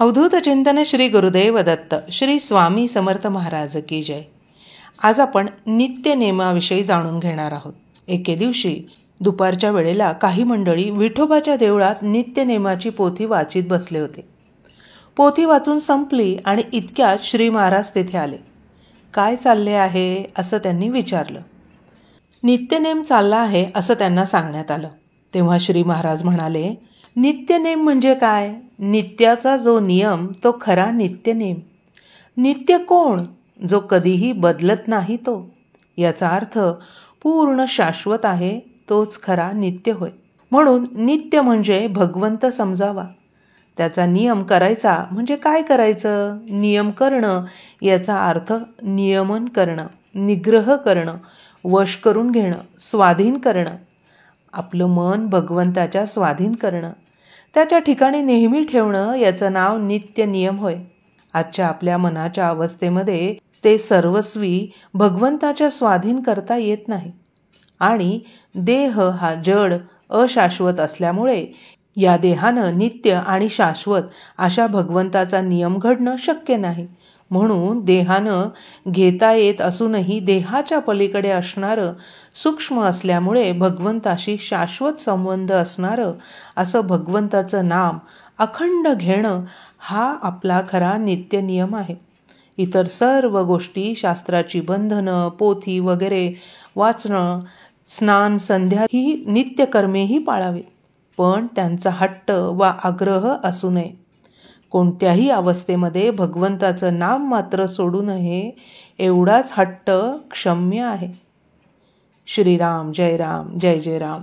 अवधूत चिंतन श्री गुरुदेव दत्त श्री स्वामी समर्थ महाराज की जय. आज आपण नित्य नेमाविषयी जाणून घेणार आहोत. एके दिवशी दुपारच्या वेळेला काही मंडळी विठोबाच्या देवळात नित्य नेमाची पोथी वाचित बसले होते. पोथी वाचून संपली आणि इतक्यात श्री महाराज तेथे आले. काय चालले आहे असं त्यांनी विचारलं. नित्यनेम चालला आहे असं त्यांना सांगण्यात आलं. तेव्हा श्री महाराज म्हणाले, नित्यनेम म्हणजे काय? नित्याचा जो नियम तो खरा नित्यनेम. नित्य कोण? जो कधीही बदलत नाही तो. याचा अर्थ पूर्ण शाश्वत आहे तोच खरा नित्य होय. म्हणून नित्य म्हणजे भगवंत समजावा. त्याचा नियम करायचा म्हणजे काय करायचं? नियम करणं याचा अर्थ नियमन करणं, निग्रह करणं, वश करून घेणं, स्वाधीन करणं. आपलं मन भगवंताच्या स्वाधीन करणं, त्याच्या ठिकाणी नेहमी ठेवणं याचं नाव नित्य नियम होय. आजच्या आपल्या मनाच्या अवस्थेमध्ये ते सर्वस्वी भगवंताच्या स्वाधीन करता येत नाही. आणि देह हा जड अशाश्वत असल्यामुळे या देहानं नित्य आणि शाश्वत अशा भगवंताचा नियम घडणं शक्य नाही. म्हणून देहानं घेता येत असूनही देहाच्या पलीकडे असणारं सूक्ष्म असल्यामुळे भगवंताशी शाश्वत संबंध असणारं असं भगवंताचं नाम अखंड घेणं हा आपला खरा नित्य नियम आहे. इतर सर्व गोष्टी, शास्त्राची बंधनं, पोथी वगैरे वाचणं, स्नान, संध्या ही नित्यकर्मेही पाळावीत, पण त्यांचा हट्ट वा आग्रह असू नये. कोणत्याही अवस्थेमध्ये भगवंताचं नाम मात्र सोडू नये एवढाच हट्ट क्षम्य आहे. श्रीराम जय राम, जय जय राम.